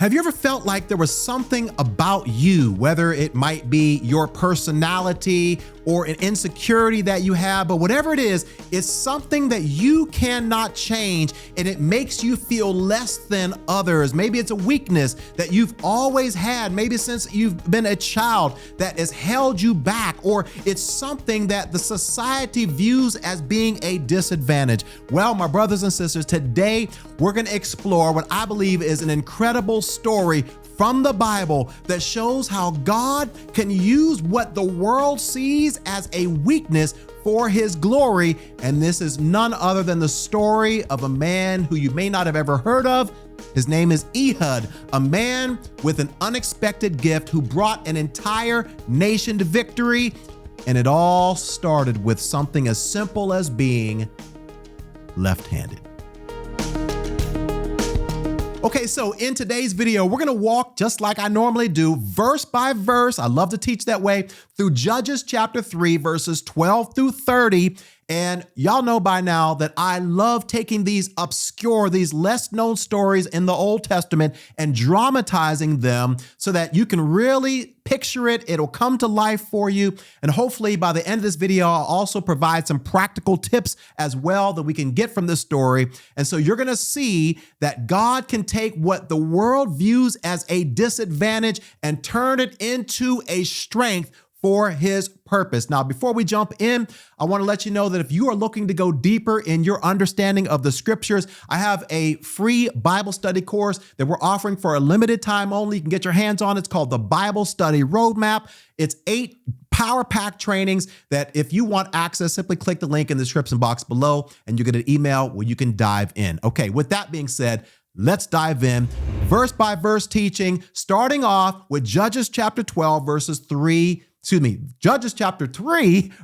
Have you ever felt like there was something about you, whether it might be your personality or an insecurity that you have, but whatever it is, it's something that you cannot change and it makes you feel less than others. Maybe it's a weakness that you've always had, maybe since you've been a child that has held you back, or it's something that the society views as being a disadvantage. Well, my brothers and sisters, today we're going to explore what I believe is an incredible story from the Bible that shows how God can use what the world sees as a weakness for his glory. And this is none other than the story of a man who you may not have ever heard of. His name is Ehud, a man with an unexpected gift who brought an entire nation to victory. And it all started with something as simple as being left-handed. Okay, so in today's video, we're gonna walk just like I normally do, verse by verse. I love to teach that way, through Judges chapter 3, verses 12 through 30. And y'all know by now that I love taking these obscure, these less known stories in the Old Testament and dramatizing them so that you can really picture it. It'll come to life for you. And hopefully by the end of this video, I'll also provide some practical tips as well that we can get from this story. And so you're gonna see that God can take what the world views as a disadvantage and turn it into a strength for his purpose. Now, before we jump in, I want to let you know that if you are looking to go deeper in your understanding of the scriptures, I have a free Bible study course that we're offering for a limited time only. You can get your hands on. It's called the Bible Study Roadmap. It's 8 power-packed trainings that if you want access, simply click the link in the description box below and you get an email where you can dive in. Okay, with that being said, let's dive in, verse by verse teaching, starting off with Judges chapter 3,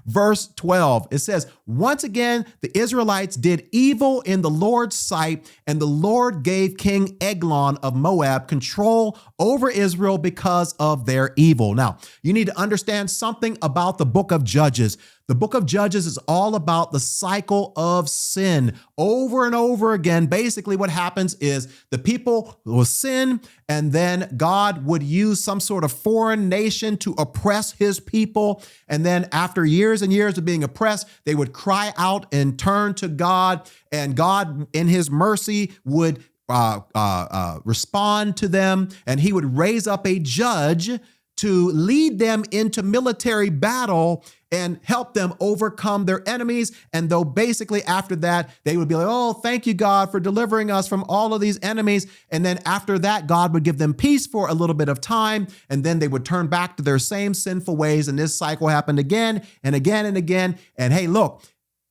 verse 12. It says, once again, the Israelites did evil in the Lord's sight, and the Lord gave King Eglon of Moab control over Israel because of their evil. Now, you need to understand something about the book of Judges. The book of Judges is all about the cycle of sin over and over again. Basically, what happens is the people will sin, and then God would use some sort of foreign nation to oppress his people. And then after years and years of being oppressed, they would cry out and turn to God, and God in his mercy would respond to them, and he would raise up a judge to lead them into military battle and help them overcome their enemies. And though basically after that, they would be like, oh, thank you, God, for delivering us from all of these enemies. And then after that, God would give them peace for a little bit of time. And then they would turn back to their same sinful ways. And this cycle happened again and again and again. And hey, look,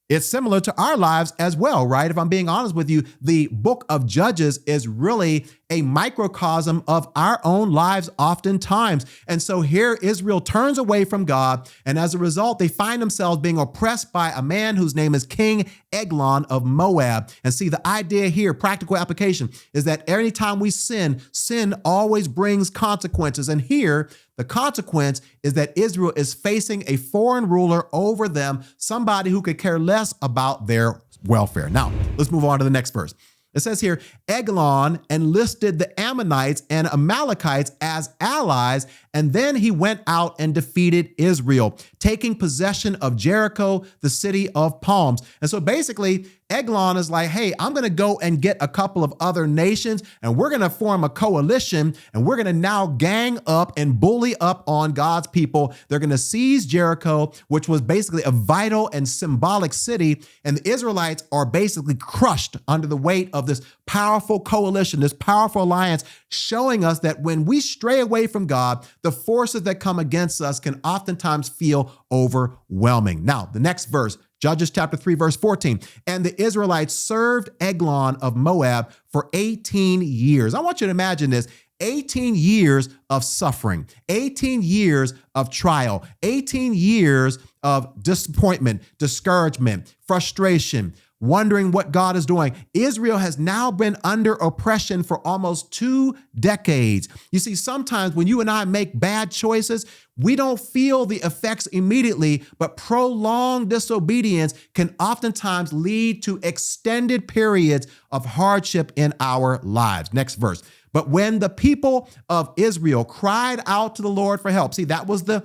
it's similar to our lives as well, right? If I'm being honest with you, the book of Judges is really a microcosm of our own lives oftentimes. And so here Israel turns away from God, and as a result, they find themselves being oppressed by a man whose name is King Eglon of Moab. And see, the idea here, practical application, is that anytime we sin, sin always brings consequences. And here, the consequence is that Israel is facing a foreign ruler over them, somebody who could care less about their welfare. Now, let's move on to the next verse. It says here, Eglon enlisted the Ammonites and Amalekites as allies, and then he went out and defeated Israel, taking possession of Jericho, the city of palms. And so basically, Eglon is like, hey, I'm going to go and get a couple of other nations, and we're going to form a coalition, and we're going to now gang up and bully up on God's people. They're going to seize Jericho, which was basically a vital and symbolic city, and the Israelites are basically crushed under the weight of this powerful coalition, this powerful alliance, showing us that when we stray away from God, the forces that come against us can oftentimes feel overwhelming. Now, the next verse, Judges chapter 3, verse 14. And the Israelites served Eglon of Moab for 18 years. I want you to imagine this. 18 years of suffering, 18 years of trial, 18 years of disappointment, discouragement, frustration, wondering what God is doing. Israel has now been under oppression for almost 2 decades. You see, sometimes when you and I make bad choices, we don't feel the effects immediately, but prolonged disobedience can oftentimes lead to extended periods of hardship in our lives. Next verse. But when the people of Israel cried out to the Lord for help, see, that was their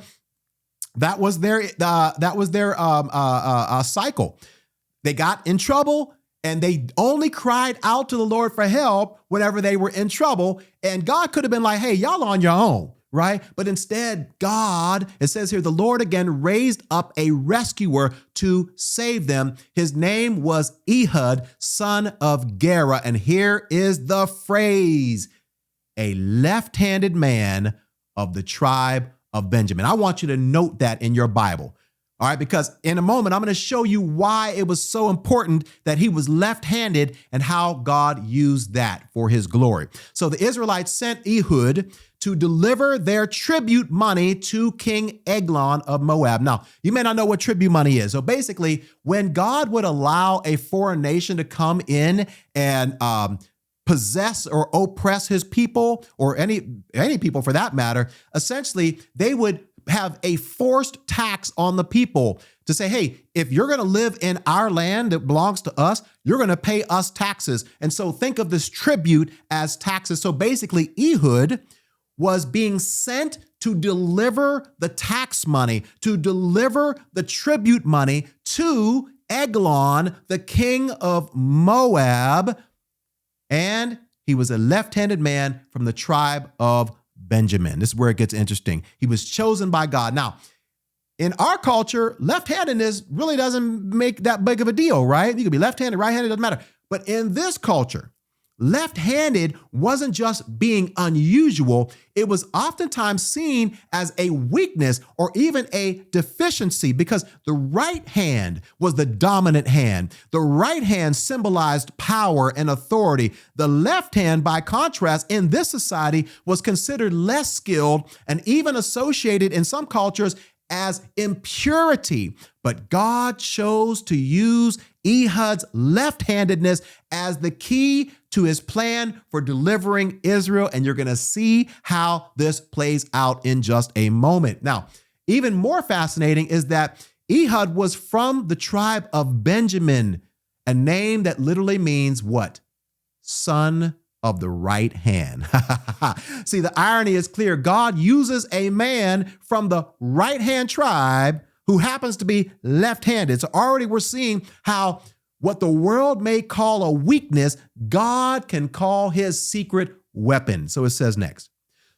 cycle. They got in trouble, and they only cried out to the Lord for help whenever they were in trouble. And God could have been like, hey, y'all on your own, right? But instead, God, it says here, the Lord again raised up a rescuer to save them. His name was Ehud, son of Gera. And here is the phrase, a left-handed man of the tribe of Benjamin. I want you to note that in your Bible. All right, because in a moment, I'm going to show you why it was so important that he was left-handed and how God used that for his glory. So the Israelites sent Ehud to deliver their tribute money to King Eglon of Moab. Now, you may not know what tribute money is. So basically, when God would allow a foreign nation to come in and possess or oppress his people, or any people for that matter, essentially, they would have a forced tax on the people to say, hey, if you're going to live in our land that belongs to us, you're going to pay us taxes. And so think of this tribute as taxes. So basically, Ehud was being sent to deliver the tax money, to deliver the tribute money to Eglon, the king of Moab. And he was a left-handed man from the tribe of Benjamin. This is where it gets interesting. He was chosen by God. Now, in our culture, left-handedness really doesn't make that big of a deal, right? You could be left-handed, right-handed, doesn't matter. But in this culture, left-handed wasn't just being unusual. It was oftentimes seen as a weakness or even a deficiency, because the right hand was the dominant hand. The right hand symbolized power and authority. The left hand, by contrast, in this society was considered less skilled and even associated in some cultures as impurity. But God chose to use Ehud's left-handedness as the key to his plan for delivering Israel. And you're going to see how this plays out in just a moment. Now, even more fascinating is that Ehud was from the tribe of Benjamin, a name that literally means what? Son of the right hand. See, the irony is clear. God uses a man from the right-hand tribe who happens to be left-handed. So already we're seeing how what the world may call a weakness, God can call his secret weapon. So it says next.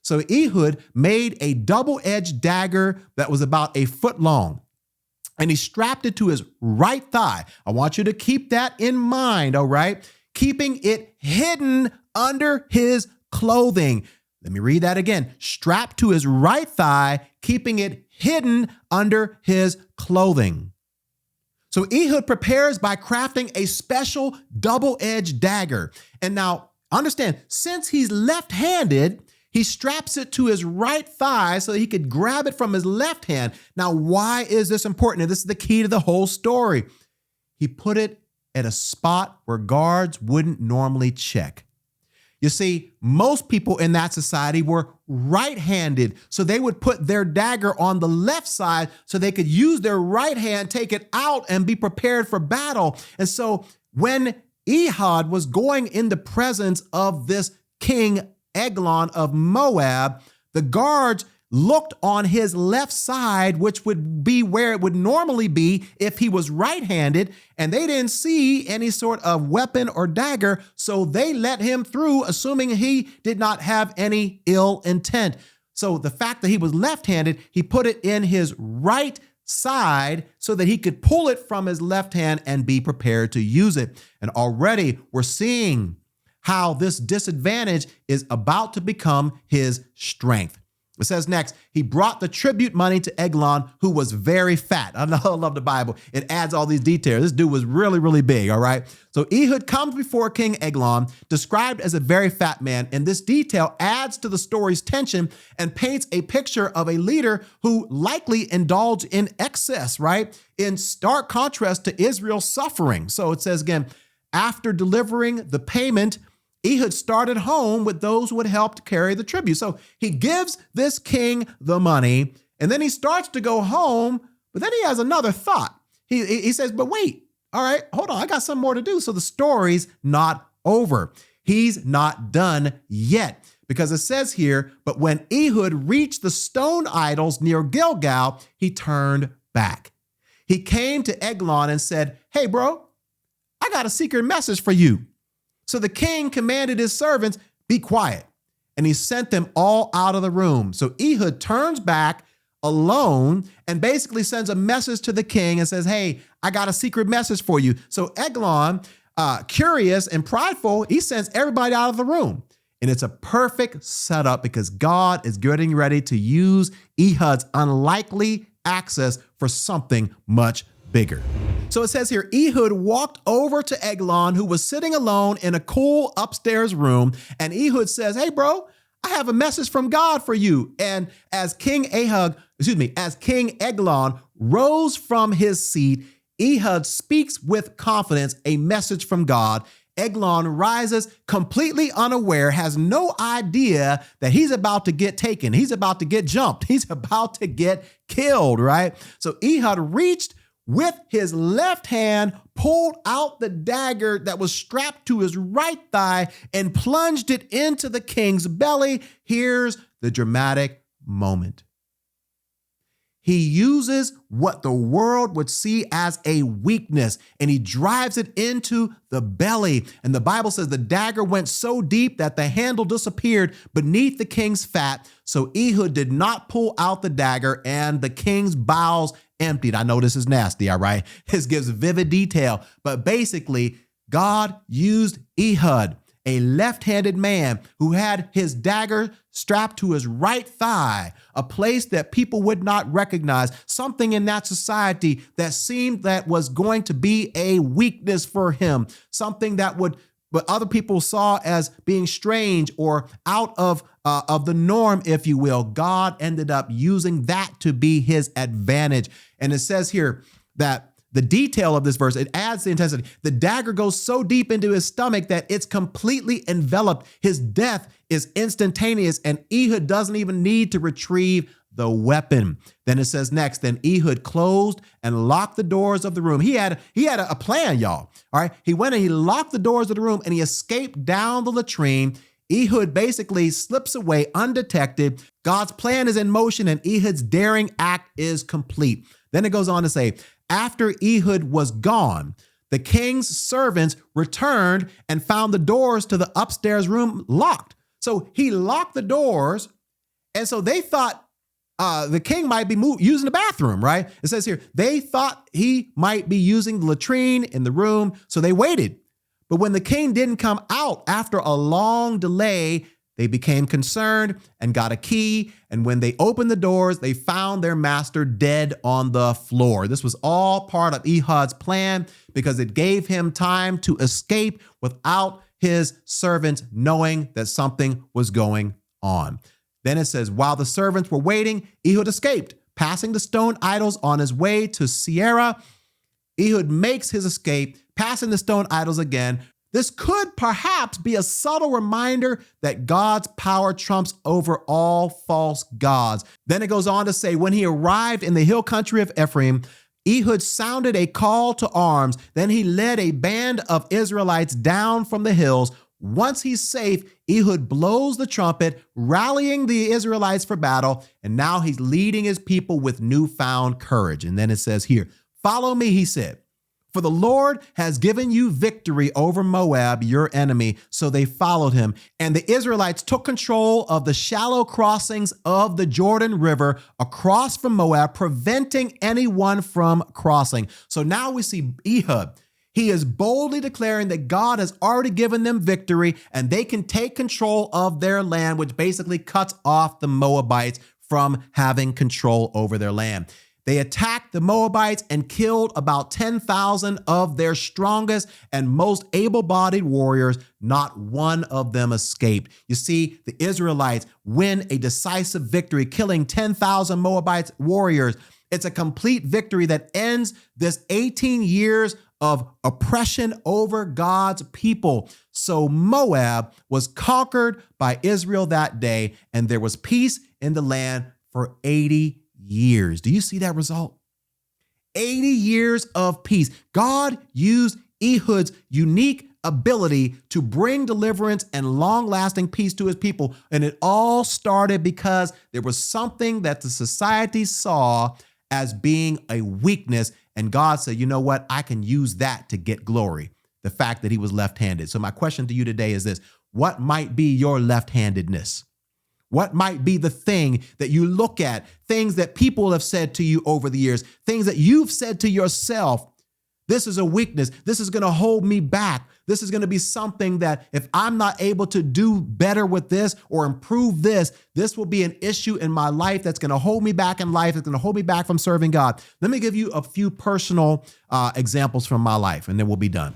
So Ehud made a double-edged dagger that was about a foot long, and he strapped it to his right thigh. I want you to keep that in mind, all right? Keeping it hidden under his clothing. Let me read that again. Strapped to his right thigh, keeping it hidden under his clothing. So Ehud prepares by crafting a special double-edged dagger. And now understand, since he's left-handed, he straps it to his right thigh so that he could grab it from his left hand. Now, why is this important? And this is the key to the whole story. He put it at a spot where guards wouldn't normally check. You see, most people in that society were right-handed, so they would put their dagger on the left side so they could use their right hand, take it out, and be prepared for battle. And so when Ehud was going in the presence of this king Eglon of Moab, the guards looked on his left side, which would be where it would normally be if he was right-handed, and they didn't see any sort of weapon or dagger, so they let him through, assuming he did not have any ill intent. So the fact that he was left-handed, he put it in his right side so that he could pull it from his left hand and be prepared to use it. And already we're seeing how this disadvantage is about to become his strength. It says next, he brought the tribute money to Eglon, who was very fat. I love the Bible. It adds all these details. This dude was really, really big, all right? So Ehud comes before King Eglon, described as a very fat man, and this detail adds to the story's tension and paints a picture of a leader who likely indulged in excess, right? In stark contrast to Israel's suffering. So it says again, after delivering the payment, Ehud started home with those who had helped carry the tribute. So he gives this king the money, and then he starts to go home, but then he has another thought. He says, but wait, all right, hold on, I got some more to do. So the story's not over. He's not done yet, because it says here, but when Ehud reached the stone idols near Gilgal, he turned back. He came to Eglon and said, "Hey, bro, I got a secret message for you." So the king commanded his servants, "Be quiet." And he sent them all out of the room. So Ehud turns back alone and basically sends a message to the king and says, "Hey, I got a secret message for you." So Eglon, curious and prideful, he sends everybody out of the room. And it's a perfect setup because God is getting ready to use Ehud's unlikely access for something much bigger. So it says here, Ehud walked over to Eglon, who was sitting alone in a cool upstairs room. And Ehud says, "Hey, bro, I have a message from God for you." And as King Eglon rose from his seat, Ehud speaks with confidence a message from God. Eglon rises completely unaware, has no idea that he's about to get taken. He's about to get jumped. He's about to get killed, right? So Ehud reached with his left hand, pulled out the dagger that was strapped to his right thigh and plunged it into the king's belly. Here's the dramatic moment. He uses what the world would see as a weakness, and he drives it into the belly. And the Bible says the dagger went so deep that the handle disappeared beneath the king's fat. So Ehud did not pull out the dagger, and the king's bowels emptied. I know this is nasty, all right? This gives vivid detail, but basically, God used Ehud, a left-handed man who had his dagger strapped to his right thigh, a place that people would not recognize, something in that society that seemed that was going to be a weakness for him, something that what other people saw as being strange or out of the norm, if you will. God ended up using that to be his advantage. And it says here that the detail of this verse, it adds the intensity. The dagger goes so deep into his stomach that it's completely enveloped. His death is instantaneous, and Ehud doesn't even need to retrieve the weapon. Then it says next, then Ehud closed and locked the doors of the room. He had a plan, y'all. All right. He went and he locked the doors of the room and he escaped down the latrine. Ehud basically slips away undetected. God's plan is in motion and Ehud's daring act is complete. Then it goes on to say, after Ehud was gone, the king's servants returned and found the doors to the upstairs room locked. So he locked the doors, and so they thought the king might be using the bathroom, right? It says here, they thought he might be using the latrine in the room, so they waited. But when the king didn't come out after a long delay, they became concerned and got a key. And when they opened the doors, they found their master dead on the floor. This was all part of Ehud's plan because it gave him time to escape without his servants knowing that something was going on. Then it says, while the servants were waiting, Ehud escaped, passing the stone idols on his way to Sierra. Ehud makes his escape, passing the stone idols again. This could perhaps be a subtle reminder that God's power trumps over all false gods. Then it goes on to say, when he arrived in the hill country of Ephraim, Ehud sounded a call to arms. Then he led a band of Israelites down from the hills. Once he's safe, Ehud blows the trumpet, rallying the Israelites for battle. And now he's leading his people with newfound courage. And then it says here, follow me, he said. For the Lord has given you victory over Moab, your enemy. So they followed him. And the Israelites took control of the shallow crossings of the Jordan River across from Moab, preventing anyone from crossing. So now we see Ehud. He is boldly declaring that God has already given them victory and they can take control of their land, which basically cuts off the Moabites from having control over their land. They attacked the Moabites and killed about 10,000 of their strongest and most able-bodied warriors. Not one of them escaped. You see, the Israelites win a decisive victory, killing 10,000 Moabite warriors. It's a complete victory that ends this 18 years of oppression over God's people. So Moab was conquered by Israel that day, and there was peace in the land for 80 years. Do you see that result? 80 years of peace. God used Ehud's unique ability to bring deliverance and long-lasting peace to his people. And it all started because there was something that the society saw as being a weakness. And God said, you know what? I can use that to get glory. The fact that he was left-handed. So my question to you today is this: what might be your left-handedness? What might be the thing that you look at, things that people have said to you over the years, things that you've said to yourself? This is a weakness. This is going to hold me back. This is going to be something that if I'm not able to do better with this or improve this, this will be an issue in my life that's going to hold me back in life. It's going to hold me back from serving God. Let me give you a few personal examples from my life, and then we'll be done.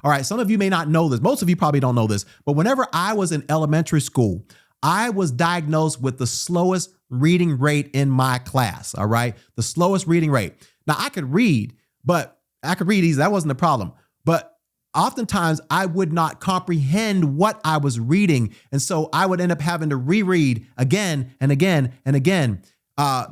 All right, some of you may not know this. Most of you probably don't know this, but whenever I was in elementary school, I was diagnosed with the slowest reading rate in my class, all right? The slowest reading rate. Now, I could read easy. That wasn't the problem. But oftentimes, I would not comprehend what I was reading. And so I would end up having to reread again and again and again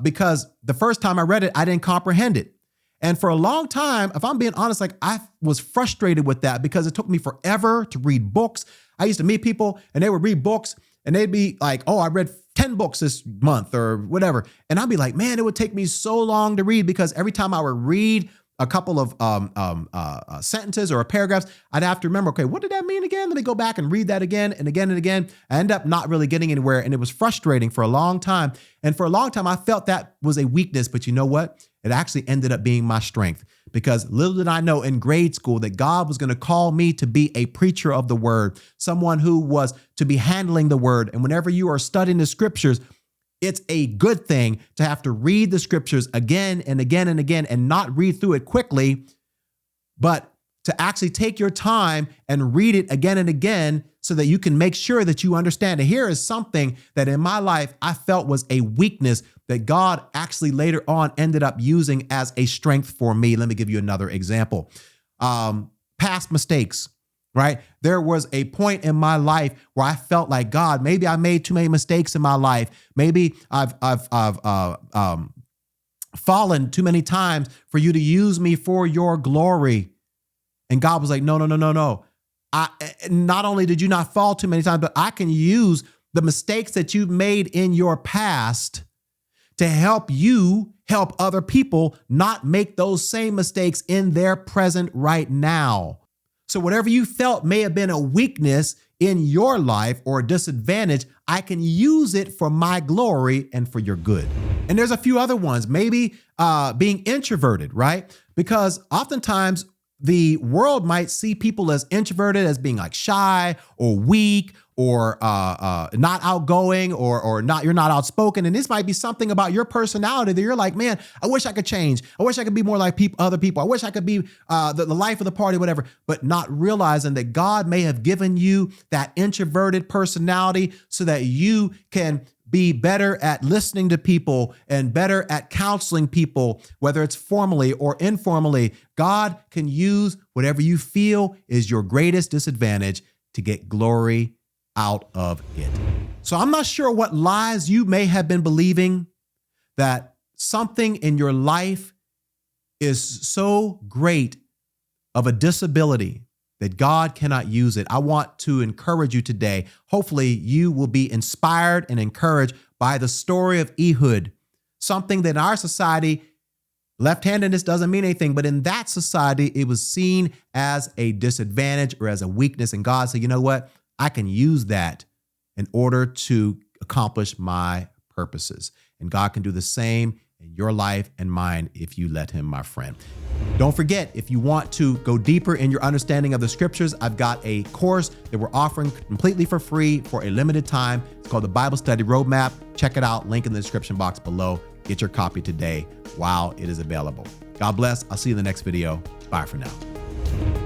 because the first time I read it, I didn't comprehend it. And for a long time, if I'm being honest, like I was frustrated with that because it took me forever to read books. I used to meet people and they would read books and they'd be like, oh, I read 10 books this month or whatever. And I'd be like, man, it would take me so long to read because every time I would read a couple of sentences or paragraphs, I'd have to remember, okay, what did that mean again? Let me go back and read that again and again and again. I end up not really getting anywhere. And it was frustrating for a long time. And for a long time, I felt that was a weakness. But you know what? It actually ended up being my strength because little did I know in grade school that God was going to call me to be a preacher of the word, someone who was to be handling the word. And whenever you are studying the scriptures, it's a good thing to have to read the scriptures again and again and again and not read through it quickly, but to actually take your time and read it again and again so that you can make sure that you understand. And here is something that in my life I felt was a weakness that God actually later on ended up using as a strength for me. Let me give you another example. Past mistakes. Right? There was a point in my life where I felt like, God, maybe I made too many mistakes in my life. Maybe I've fallen too many times for you to use me for your glory. And God was like, no. Not only did you not fall too many times, but I can use the mistakes that you've made in your past to help you help other people not make those same mistakes in their present right now. So whatever you felt may have been a weakness in your life or a disadvantage, I can use it for my glory and for your good. And there's a few other ones, maybe being introverted, right? Because oftentimes the world might see people as introverted as being like shy or weak or not outgoing or not, you're not outspoken. And this might be something about your personality that you're like, man, I wish I could change. I wish I could be more like other people. I wish I could be the life of the party, whatever, but not realizing that God may have given you that introverted personality so that you can be better at listening to people and better at counseling people, whether it's formally or informally. God can use whatever you feel is your greatest disadvantage to get glory out of it. So I'm not sure what lies you may have been believing, that something in your life is so great of a disability that God cannot use it. I want to encourage you today. Hopefully you will be inspired and encouraged by the story of Ehud, something that in our society, left-handedness doesn't mean anything, but in that society, it was seen as a disadvantage or as a weakness. And God said, you know what? I can use that in order to accomplish my purposes. And God can do the same in your life and mine if you let him, my friend. Don't forget, if you want to go deeper in your understanding of the scriptures, I've got a course that we're offering completely for free for a limited time. It's called the Bible Study Roadmap. Check it out. Link in the description box below. Get your copy today while it is available. God bless. I'll see you in the next video. Bye for now.